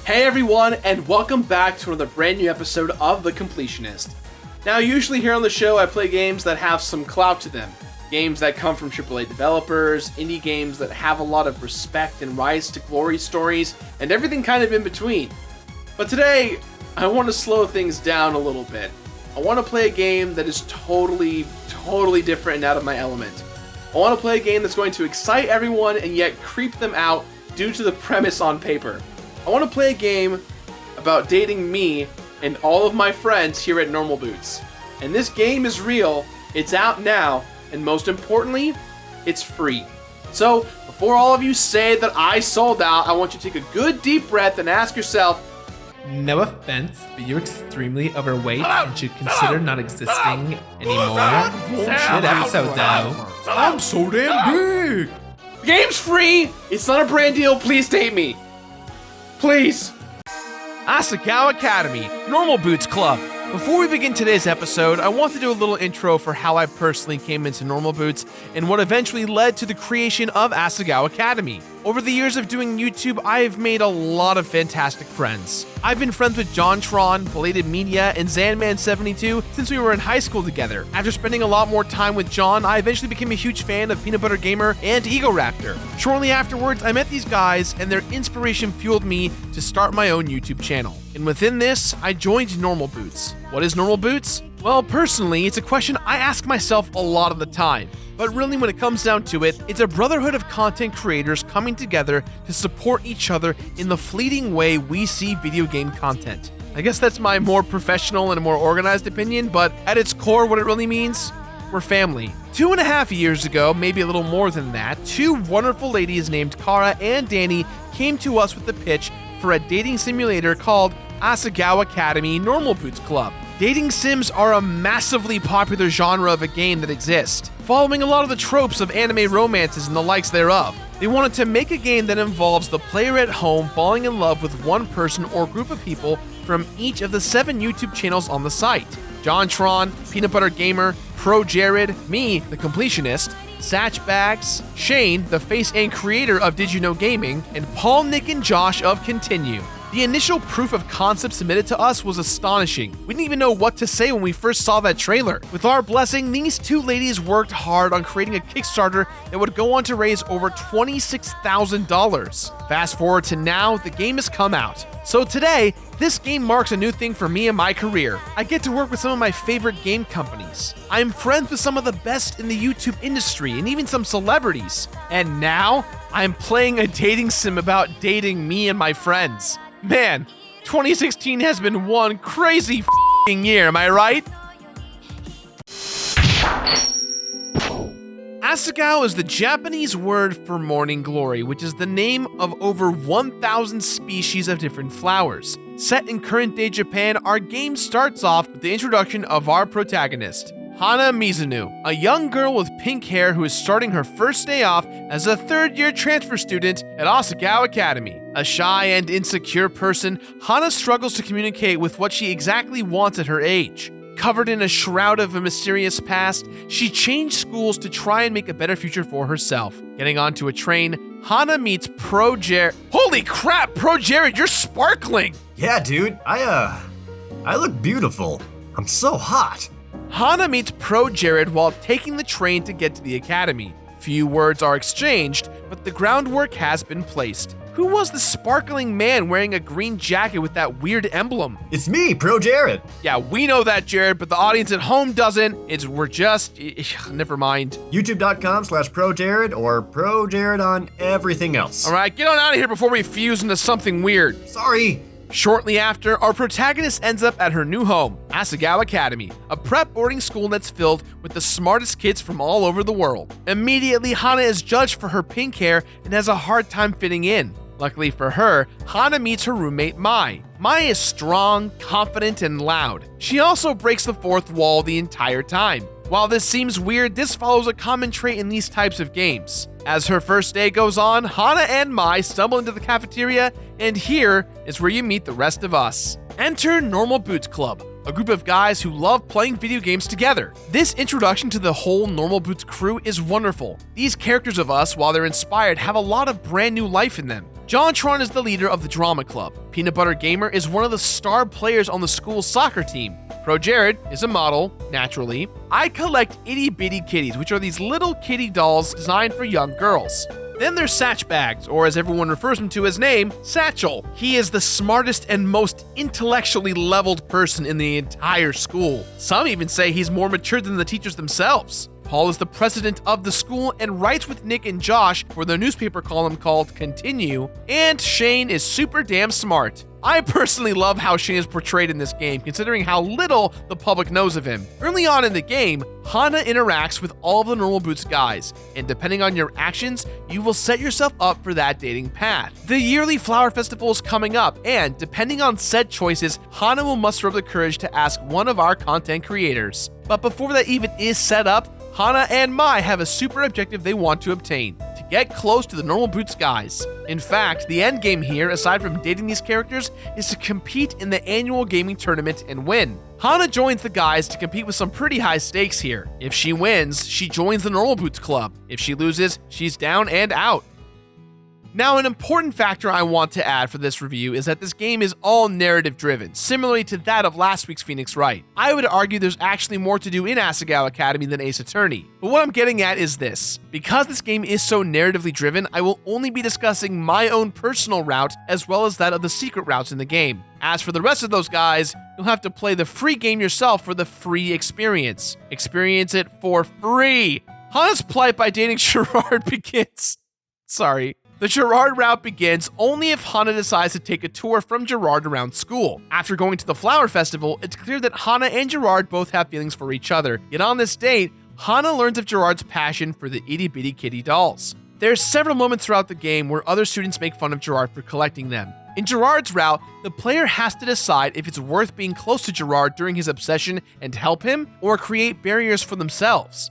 Hey everyone, and welcome back to another brand new episode of The Completionist. Now, usually here on the show, I play games that have some clout to them. Games that come from AAA developers, indie games that have a lot of respect and rise to glory stories, and everything kind of in between. But today, I want to slow things down a little bit. I want to play a game that is totally different and out of my element. I want to play a game that's going to excite everyone and yet creep them out due to the premise on paper. I want to play a game about dating me and all of my friends here at Normal Boots. And this game is real, it's out now, and most importantly, it's free. So, before all of you say that I sold out, I want you to take a good deep breath and ask yourself, no offense, but you're extremely overweight and should consider not existing anymore. Good episode, though. I'm so damn big. the game's free, it's not a brand deal, please date me. Please. Asagao Academy, Normal Boots Club. Before we begin today's episode, I want to do a little intro for how I personally came into Normal Boots and what eventually led to the creation of Asagao Academy. Over the years of doing YouTube, I have made a lot of fantastic friends. I've been friends with JonTron, Belated Media, and Zanman72 since we were in high school together. After spending a lot more time with John, I eventually became a huge fan of Peanut Butter Gamer and Ego Raptor. Shortly afterwards, I met these guys, and their inspiration fueled me to start my own YouTube channel. And within this, I joined Normal Boots. What is Normal Boots? Well, personally, it's a question I ask myself a lot of the time. But really, when it comes down to it, it's a brotherhood of content creators coming together to support each other in the fleeting way we see video game content. I guess that's my more professional and more organized opinion, but at its core, what it really means, we're family. 2.5 years ago, maybe a little more than that, two wonderful ladies named Kara and Danny came to us with the pitch for a dating simulator called Asagao Academy Normal Boots Club. Dating sims are a massively popular genre of a game that exists, following a lot of the tropes of anime romances and the likes thereof. They wanted to make a game that involves the player at home falling in love with one person or group of people from each of the 7 YouTube channels on the site. JonTron, Peanut Butter Gamer, Pro Jared, me, the Completionist, Satchbags, Shane, the face and creator of Did You Know Gaming, and Paul, Nick, and Josh of Continue. The initial proof of concept submitted to us was astonishing. We didn't even know what to say when we first saw that trailer. With our blessing, these two ladies worked hard on creating a Kickstarter that would go on to raise over $26,000. Fast forward to now, the game has come out. So today, this game marks a new thing for me and my career. I get to work with some of my favorite game companies. I'm friends with some of the best in the YouTube industry and even some celebrities. And now, I'm playing a dating sim about dating me and my friends. Man, 2016 has been one crazy f***ing year, am I right? Asagao is the Japanese word for morning glory, which is the name of over 1,000 species of different flowers. Set in current-day Japan, our game starts off with the introduction of our protagonist, Hana Mizuno, a young girl with pink hair who is starting her first day off as a third-year transfer student at Asagao Academy. A shy and insecure person, Hana struggles to communicate with what she exactly wants at her age. Covered in a shroud of a mysterious past, she changed schools to try and make a better future for herself. Getting onto a train, Hana meets Pro Jared. Holy crap, Pro Jared, you're sparkling! Yeah, dude, I look beautiful. I'm so hot. Hana meets Pro Jared while taking the train to get to the academy. Few words are exchanged, but the groundwork has been placed. Who was the sparkling man wearing a green jacket with that weird emblem? It's me, Pro Jared. Yeah, we know that, Jared, but the audience at home doesn't. We're just, never mind. YouTube.com/ProJared or Pro Jared on everything else. All right, get on out of here before we fuse into something weird. Sorry. Shortly after, our protagonist ends up at her new home, Asagao Academy, a prep boarding school that's filled with the smartest kids from all over the world. Immediately, Hana is judged for her pink hair and has a hard time fitting in. Luckily for her, Hana meets her roommate Mai. Mai is strong, confident, and loud. She also breaks the fourth wall the entire time. While this seems weird, this follows a common trait in these types of games. As her first day goes on, Hana and Mai stumble into the cafeteria, and here is where you meet the rest of us. Enter Normal Boots Club, a group of guys who love playing video games together. This introduction to the whole Normal Boots crew is wonderful. These characters of us, while they're inspired, have a lot of brand new life in them. JonTron is the leader of the drama club. Peanut Butter Gamer is one of the star players on the school's soccer team. Pro Jared is a model, naturally. I collect itty bitty kitties, which are these little kitty dolls designed for young girls. Then there's Satchbags, or as everyone refers him to his name, Satchel. He is the smartest and most intellectually leveled person in the entire school. Some even say he's more mature than the teachers themselves. Paul is the president of the school and writes with Nick and Josh for their newspaper column called Continue. And Shane is super damn smart. I personally love how Shane is portrayed in this game, considering how little the public knows of him. Early on in the game, Hana interacts with all of the Normal Boots guys, and depending on your actions, you will set yourself up for that dating path. The yearly flower festival is coming up, and depending on said choices, Hana will muster up the courage to ask one of our content creators. But before that even is set up, Hana and Mai have a super objective they want to obtain: to get close to the Normal Boots guys. In fact, the end game here, aside from dating these characters, is to compete in the annual gaming tournament and win. Hana joins the guys to compete with some pretty high stakes here. If she wins, she joins the Normal Boots club. If she loses, she's down and out. Now, an important factor I want to add for this review is that this game is all narrative driven, similarly to that of last week's Phoenix Wright. I would argue there's actually more to do in Asagao Academy than Ace Attorney. But what I'm getting at is this: because this game is so narratively driven, I will only be discussing my own personal route as well as that of the secret routes in the game. As for the rest of those guys, you'll have to play the free game yourself for the free experience. Experience it for free! Hana's plight by dating Gerard begins. Sorry. The Gerard route begins only if Hana decides to take a tour from Gerard around school. After going to the flower festival, it's clear that Hana and Gerard both have feelings for each other, yet on this date, Hana learns of Gerard's passion for the itty bitty kitty dolls. There's several moments throughout the game where other students make fun of Gerard for collecting them. In Gerard's route, the player has to decide if it's worth being close to Gerard during his obsession and help him, or create barriers for themselves.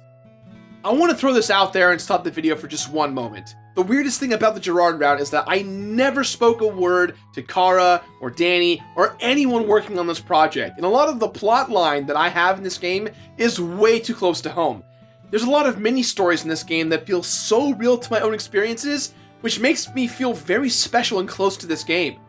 I want to throw this out there and stop the video for just one moment. The weirdest thing about the Gerard route is that I never spoke a word to Kara or Danny or anyone working on this project, and a lot of the plot line that I have in this game is way too close to home. There's a lot of mini stories in this game that feel so real to my own experiences, which makes me feel very special and close to this game.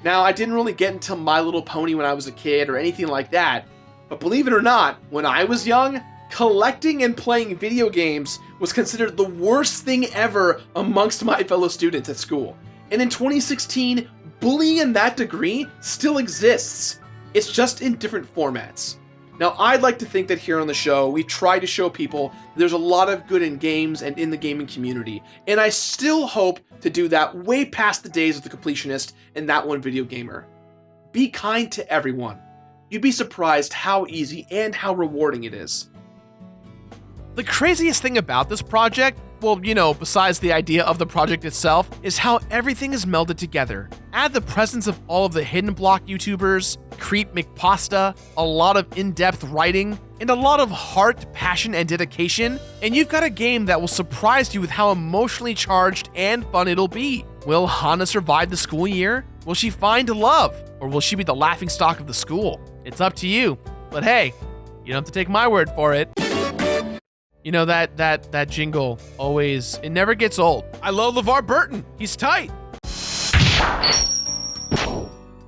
Now, I didn't really get into My Little Pony when I was a kid or anything like that, but believe it or not, when I was young, collecting and playing video games was considered the worst thing ever amongst my fellow students at school. And in 2016, bullying in that degree still exists. It's just in different formats. Now, I'd like to think that here on the show, we try to show people there's a lot of good in games and in the gaming community, and I still hope to do that way past the days of the Completionist and That One Video Gamer. Be kind to everyone. You'd be surprised how easy and how rewarding it is. The craziest thing about this project, well, besides the idea of the project itself, is how everything is melded together. Add the presence of all of the Hidden Block YouTubers, Creep McPasta, a lot of in-depth writing, and a lot of heart, passion, and dedication, and you've got a game that will surprise you with how emotionally charged and fun it'll be. Will Hana survive the school year? Will she find love? Or will she be the laughingstock of the school? It's up to you. But hey, you don't have to take my word for it. That jingle always, it never gets old. I love LeVar Burton. He's tight.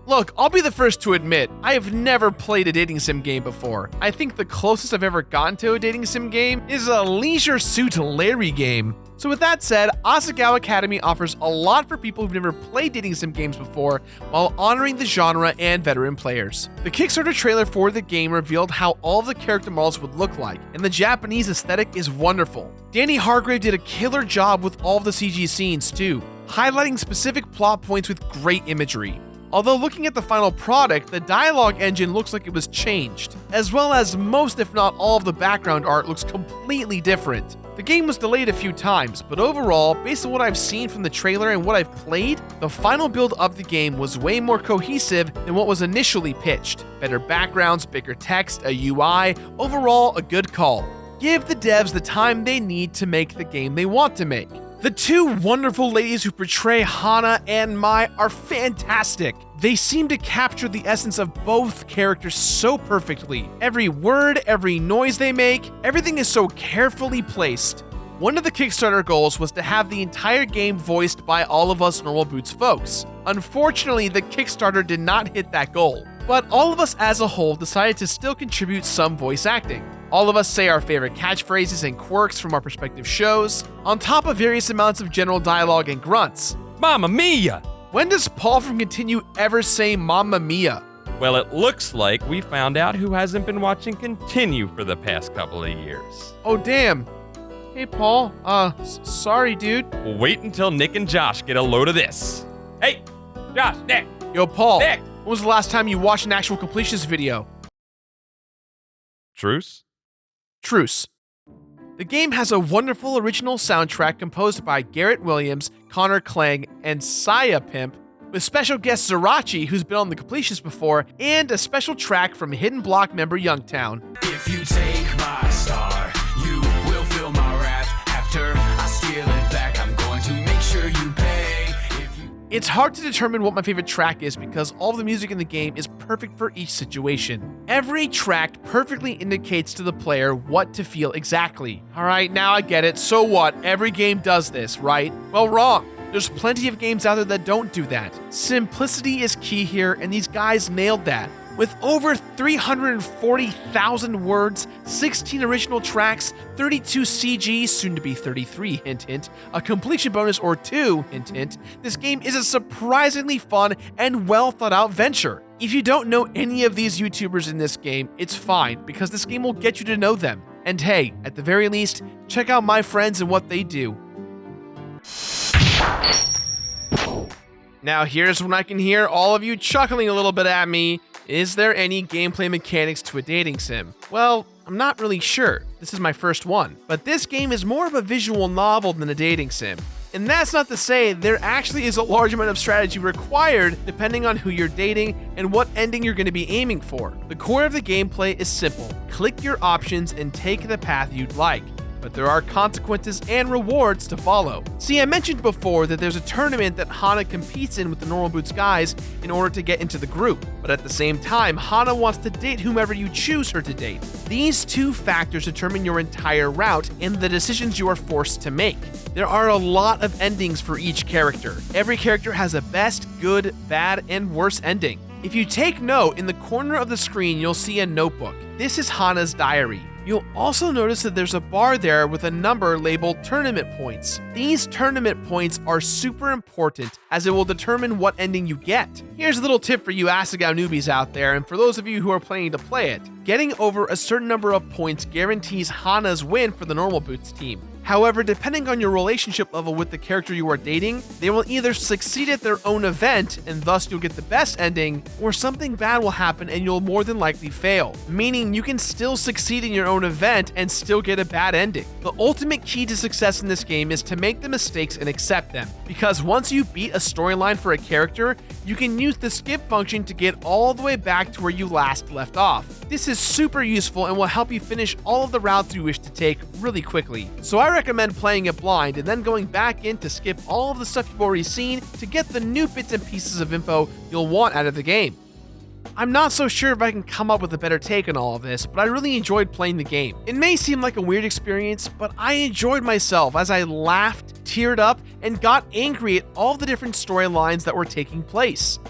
Look, I'll be the first to admit, I have never played a dating sim game before. I think the closest I've ever gotten to a dating sim game is a Leisure Suit Larry game. So with that said, Asagao Academy offers a lot for people who've never played dating sim games before, while honoring the genre and veteran players. The Kickstarter trailer for the game revealed how all of the character models would look like, and the Japanese aesthetic is wonderful. Danny Hargrave did a killer job with all of the CG scenes too, highlighting specific plot points with great imagery. Although looking at the final product, the dialogue engine looks like it was changed, as well as most if not all of the background art looks completely different. The game was delayed a few times, but overall, based on what I've seen from the trailer and what I've played, the final build of the game was way more cohesive than what was initially pitched. Better backgrounds, bigger text, a UI, overall a good call. Give the devs the time they need to make the game they want to make. The two wonderful ladies who portray Hana and Mai are fantastic. They seem to capture the essence of both characters so perfectly. Every word, every noise they make, everything is so carefully placed. One of the Kickstarter goals was to have the entire game voiced by all of us Normal Boots folks. Unfortunately, the Kickstarter did not hit that goal, but all of us as a whole decided to still contribute some voice acting. All of us say our favorite catchphrases and quirks from our respective shows, on top of various amounts of general dialogue and grunts. Mamma mia! When does Paul from Continue ever say Mamma Mia? Well, it looks like we found out who hasn't been watching Continue for the past couple of years. Oh damn. Hey Paul, sorry dude. We'll wait until Nick and Josh get a load of this. Hey, Josh, Nick! Yo Paul, Nick! when was the last time you watched an actual Completionist video? Truce? Truce. The game has a wonderful original soundtrack composed by Garrett Williams, Connor Klang, and Saya Pimp, with special guest Zerachi, who's been on the Completionist before, and a special track from Hidden Block member Youngtown. If you take my star, you will feel my wrath. After I steal it back, I'm going to make sure you pay. It's hard to determine what my favorite track is because all of the music in the game is perfect for each situation. Every track perfectly indicates to the player what to feel exactly. Alright, now I get it. So what? Every game does this, right? Well, wrong. There's plenty of games out there that don't do that. Simplicity is key here, and these guys nailed that. With over 340,000 words, 16 original tracks, 32 CGs, soon to be 33, hint hint, a completion bonus or 2, hint hint, this game is a surprisingly fun and well thought out venture. If you don't know any of these YouTubers in this game, it's fine, because this game will get you to know them. And hey, at the very least, check out my friends and what they do. Now here's when I can hear all of you chuckling a little bit at me. Is there any gameplay mechanics to a dating sim? Well, I'm not really sure. This is my first one. But this game is more of a visual novel than a dating sim. And that's not to say there actually is a large amount of strategy required depending on who you're dating and what ending you're going to be aiming for. The core of the gameplay is simple. Click your options and take the path you'd like. But there are consequences and rewards to follow. See, I mentioned before that there's a tournament that Hana competes in with the Normal Boots guys in order to get into the group. But at the same time, Hana wants to date whomever you choose her to date. These two factors determine your entire route and the decisions you are forced to make. There are a lot of endings for each character. Every character has a best, good, bad, and worse ending. If you take note, in the corner of the screen, you'll see a notebook. This is Hana's diary. You'll also notice that there's a bar there with a number labeled tournament points. These tournament points are super important as it will determine what ending you get. Here's a little tip for you Asagao newbies out there, and for those of you who are planning to play it. Getting over a certain number of points guarantees Hana's win for the Normal Boots team. However, depending on your relationship level with the character you are dating, they will either succeed at their own event, and thus you'll get the best ending, or something bad will happen and you'll more than likely fail, meaning you can still succeed in your own event and still get a bad ending. The ultimate key to success in this game is to make the mistakes and accept them, because once you beat a storyline for a character, you can use the skip function to get all the way back to where you last left off. This is super useful and will help you finish all of the routes you wish to take really quickly. So I recommend playing it blind and then going back in to skip all of the stuff you've already seen to get the new bits and pieces of info you'll want out of the game. I'm not so sure if I can come up with a better take on all of this, but I really enjoyed playing the game. It may seem like a weird experience, but I enjoyed myself as I laughed, teared up, and got angry at all the different storylines that were taking place.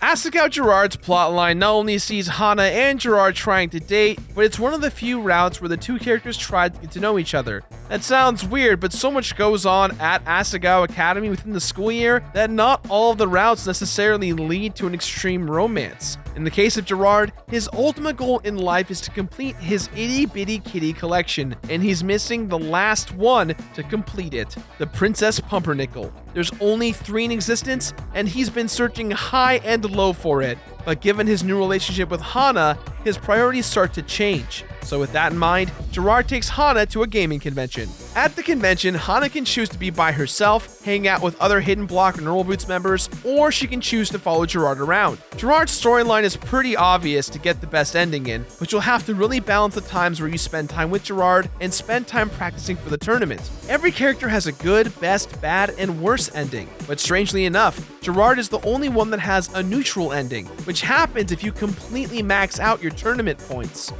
Asagao Gerard's plotline not only sees Hana and Gerard trying to date, but it's one of the few routes where the two characters try to get to know each other. That sounds weird, but so much goes on at Asagao Academy within the school year that not all of the routes necessarily lead to an extreme romance. In the case of Gerard, his ultimate goal in life is to complete his itty bitty kitty collection, and he's missing the last one to complete it, the Princess Pumpernickel. There's only 3 in existence, and he's been searching high and low for it. But given his new relationship with Hana, his priorities start to change. So with that in mind, Gerard takes Hana to a gaming convention. At the convention, Hana can choose to be by herself, hang out with other Hidden Block or Normal Boots members, or she can choose to follow Gerard around. Gerard's storyline is pretty obvious to get the best ending in, but you'll have to really balance the times where you spend time with Gerard and spend time practicing for the tournament. Every character has a good, best, bad, and worse ending, but strangely enough, Gerard is the only one that has a neutral ending, which happens if you completely max out your tournament points.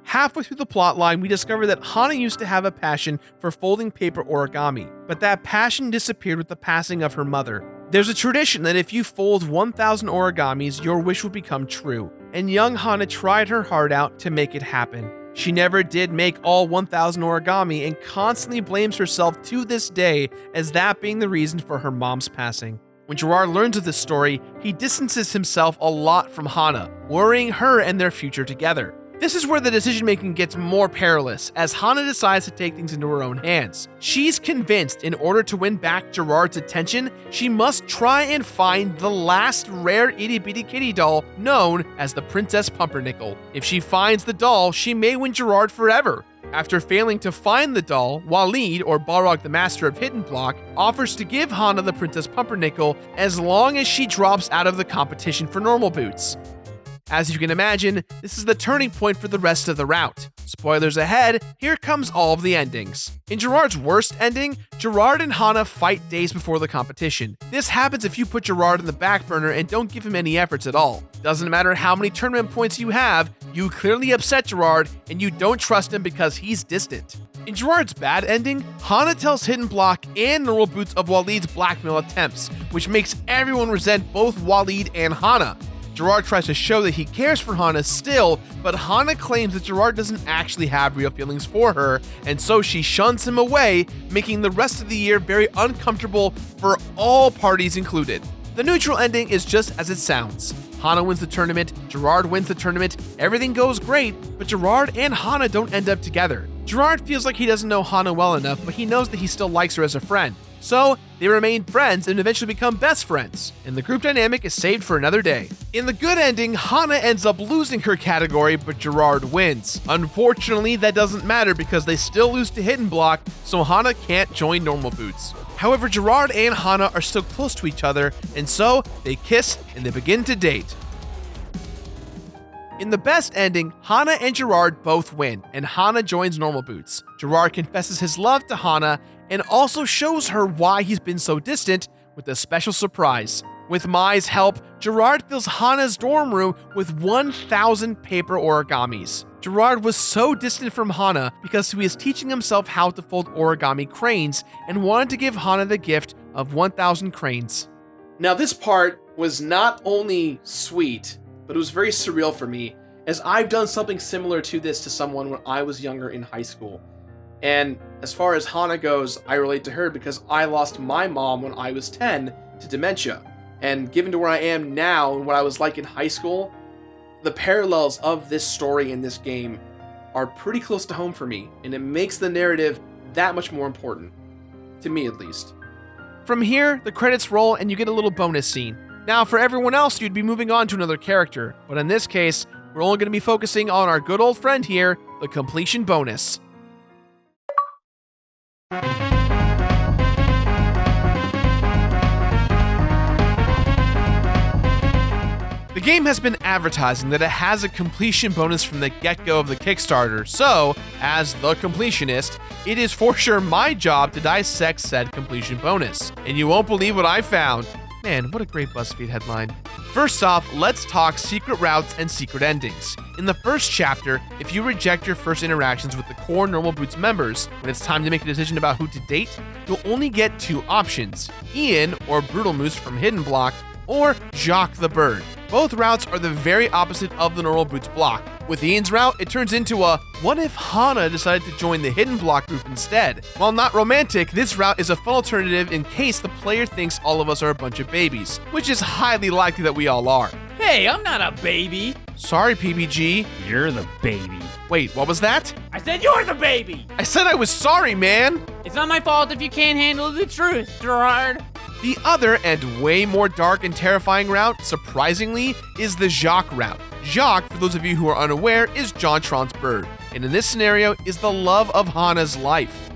Halfway through the plotline, we discover that Hana used to have a passion for folding paper origami, but that passion disappeared with the passing of her mother. There's a tradition that if you fold 1,000 origamis, your wish will become true, and young Hana tried her heart out to make it happen. She never did make all 1,000 origami and constantly blames herself to this day as that being the reason for her mom's passing. When Gerard learns of this story, he distances himself a lot from Hana, worrying her and their future together. This is where the decision-making gets more perilous, as Hana decides to take things into her own hands. She's convinced in order to win back Gerard's attention, she must try and find the last rare itty-bitty kitty doll known as the Princess Pumpernickel. If she finds the doll, she may win Gerard forever. After failing to find the doll, Walid, or Balrog the Master of Hidden Block, offers to give Hana the Princess Pumpernickel as long as she drops out of the competition for Normal Boots. As you can imagine, this is the turning point for the rest of the route. Spoilers ahead, here comes all of the endings. In Gerard's worst ending, Gerard and Hana fight days before the competition. This happens if you put Gerard in the back burner and don't give him any efforts at all. Doesn't matter how many tournament points you have, you clearly upset Gerard and you don't trust him because he's distant. In Gerard's bad ending, Hana tells Hidden Block and Normal Boots of Walid's blackmail attempts, which makes everyone resent both Walid and Hana. Gerard tries to show that he cares for Hana still, but Hana claims that Gerard doesn't actually have real feelings for her, and so she shuns him away, making the rest of the year very uncomfortable for all parties included. The neutral ending is just as it sounds. Hana wins the tournament, Gerard wins the tournament, everything goes great, but Gerard and Hana don't end up together. Gerard feels like he doesn't know Hana well enough, but he knows that he still likes her as a friend. So, they remain friends and eventually become best friends, and the group dynamic is saved for another day. In the good ending, Hana ends up losing her category, but Gerard wins. Unfortunately, that doesn't matter because they still lose to Hidden Block, so Hana can't join Normal Boots. However, Gerard and Hana are still close to each other, and so they kiss and they begin to date. In the best ending, Hana and Gerard both win, and Hana joins Normal Boots. Gerard confesses his love to Hana and also shows her why he's been so distant with a special surprise. With Mai's help, Gerard fills Hana's dorm room with 1,000 paper origamis. Gerard was so distant from Hana because he was teaching himself how to fold origami cranes and wanted to give Hana the gift of 1,000 cranes. Now this part was not only sweet, but it was very surreal for me, as I've done something similar to this to someone when I was younger in high school. And as far as Hana goes, I relate to her because I lost my mom when I was 10 to dementia. And given to where I am now and what I was like in high school, the parallels of this story in this game are pretty close to home for me, and it makes the narrative that much more important. To me, at least. From here, the credits roll and you get a little bonus scene. Now, for everyone else, you'd be moving on to another character, but in this case, we're only going to be focusing on our good old friend here, the completion bonus. The game has been advertising that it has a completion bonus from the get-go of the Kickstarter, so, as the completionist, it is for sure my job to dissect said completion bonus. And you won't believe what I found. Man, what a great BuzzFeed headline. First off, let's talk secret routes and secret endings. In the first chapter, if you reject your first interactions with the core Normal Boots members, when it's time to make a decision about who to date, you'll only get two options: Ian, or Brutal Moose from Hidden Block, or Jock the Bird. Both routes are the very opposite of the Normal Boots block. With Ian's route, it turns into a what if Hana decided to join the Hidden Block group instead? While not romantic, this route is a fun alternative in case the player thinks all of us are a bunch of babies, which is highly likely that we all are. Hey, I'm not a baby. Sorry, PBG. You're the baby. Wait, what was that? I said you're the baby. I said I was sorry, man. It's not my fault if you can't handle the truth, Gerard. The other and way more dark and terrifying route, surprisingly, is the Jacques route. Jacques, for those of you who are unaware, is JonTron's bird, and in this scenario is the love of Hana's life.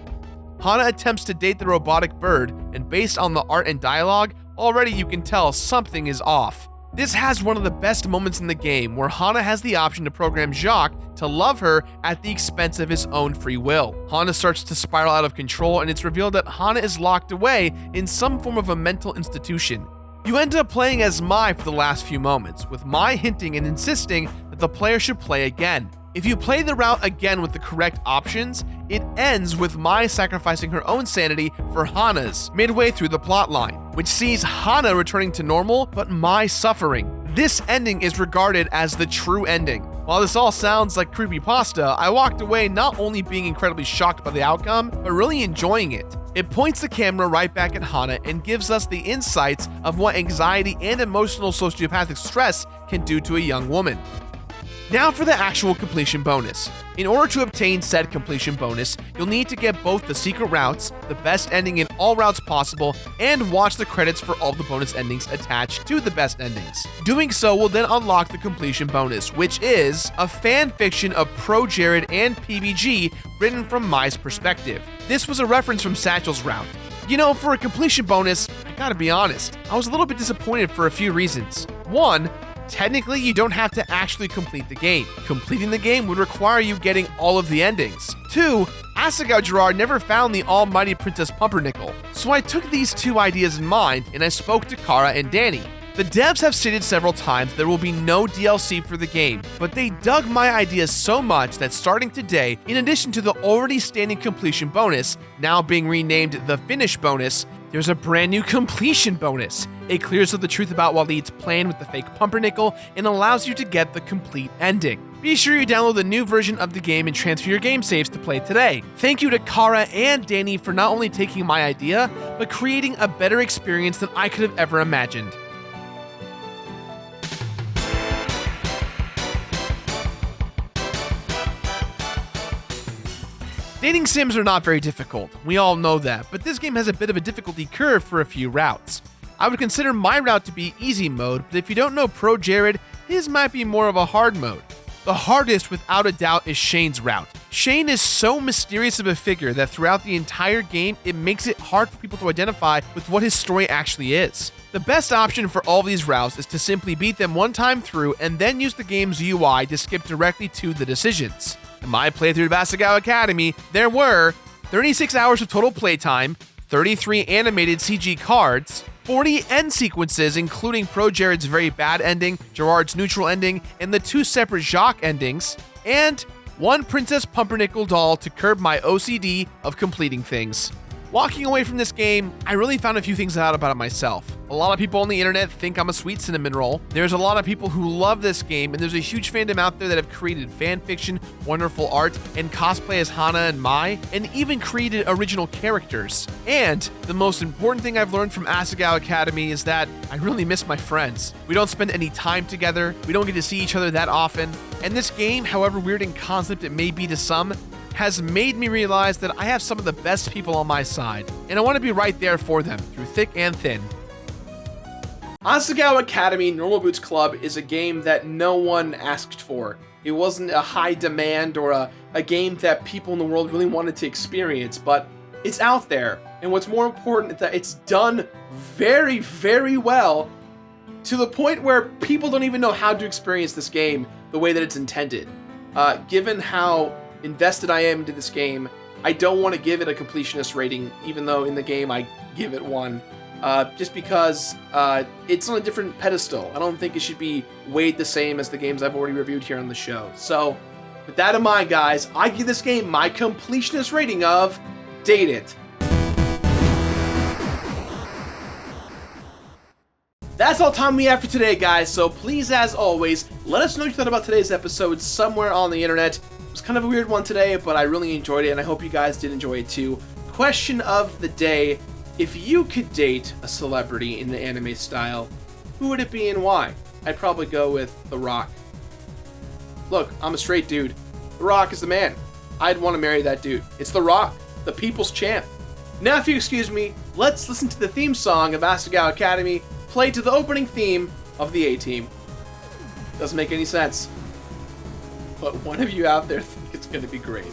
Hana attempts to date the robotic bird, and based on the art and dialogue, already you can tell something is off. This has one of the best moments in the game, where Hana has the option to program Jacques to love her at the expense of his own free will. Hana starts to spiral out of control, and it's revealed that Hana is locked away in some form of a mental institution. You end up playing as Mai for the last few moments, with Mai hinting and insisting that the player should play again. If you play the route again with the correct options, it ends with Mai sacrificing her own sanity for Hana's midway through the plotline, which sees Hana returning to normal, but Mai suffering. This ending is regarded as the true ending. While this all sounds like creepypasta, I walked away not only being incredibly shocked by the outcome, but really enjoying it. It points the camera right back at Hana and gives us the insights of what anxiety and emotional sociopathic stress can do to a young woman. Now for the actual completion bonus. In order to obtain said completion bonus, you'll need to get both the secret routes, the best ending in all routes possible, and watch the credits for all the bonus endings attached to the best endings. Doing so will then unlock the completion bonus, which is a fan fiction of Pro Jared and PBG written from Mai's perspective. This was a reference from Satchel's route. You know, for a completion bonus, I gotta be honest, I was a little bit disappointed for a few reasons. One, technically, you don't have to actually complete the game. Completing the game would require you getting all of the endings. 2. Asagao Gerard never found the almighty Princess Pumpernickel. So I took these two ideas in mind, and I spoke to Kara and Danny. The devs have stated several times there will be no DLC for the game, but they dug my ideas so much that starting today, in addition to the already standing completion bonus, now being renamed the Finish bonus, there's a brand new completion bonus. It clears up the truth about Waleed's plan with the fake pumpernickel and allows you to get the complete ending. Be sure you download the new version of the game and transfer your game saves to play today. Thank you to Kara and Danny for not only taking my idea, but creating a better experience than I could have ever imagined. Dating sims are not very difficult, we all know that, but this game has a bit of a difficulty curve for a few routes. I would consider my route to be easy mode, but if you don't know Pro Jared, his might be more of a hard mode. The hardest, without a doubt, is Shane's route. Shane is so mysterious of a figure that throughout the entire game, it makes it hard for people to identify with what his story actually is. The best option for all these routes is to simply beat them one time through and then use the game's UI to skip directly to the decisions. In my playthrough of Asagao Academy, there were 36 hours of total playtime, 33 animated CG cards, 40 end sequences including Pro Jared's very bad ending, Gerard's neutral ending, and the 2 separate Jacques endings, and 1 Princess Pumpernickel doll to curb my OCD of completing things. Walking away from this game, I really found a few things out about it myself. A lot of people on the internet think I'm a sweet cinnamon roll. There's a lot of people who love this game, and there's a huge fandom out there that have created fan fiction, wonderful art, and cosplay as Hana and Mai, and even created original characters. And the most important thing I've learned from Asagao Academy is that I really miss my friends. We don't spend any time together, we don't get to see each other that often, and this game, however weird in concept it may be to some, has made me realize that I have some of the best people on my side, and I want to be right there for them, through thick and thin. Asagao Academy Normal Boots Club is a game that no one asked for. It wasn't a high demand or a game that people in the world really wanted to experience, but it's out there. And what's more important is that it's done very, very well, to the point where people don't even know how to experience this game the way that it's intended. Given how invested I am into this game, I don't want to give it a completionist rating, even though in the game I give it 1. Just because it's on a different pedestal. I don't think it should be weighed the same as the games I've already reviewed here on the show. So, with that in mind, guys, I give this game my completionist rating of Date It. That's all time we have for today, guys, so please, as always, let us know what you thought about today's episode somewhere on the internet. It was kind of a weird one today, but I really enjoyed it, and I hope you guys did enjoy it too. Question of the day: if you could date a celebrity in the anime style, who would it be and why? I'd probably go with The Rock. Look, I'm a straight dude. The Rock is the man. I'd want to marry that dude. It's The Rock, the people's champ. Now, if you excuse me, let's listen to the theme song of Asagao Academy played to the opening theme of the A-Team. Doesn't make any sense. But one of you out there think it's going to be great.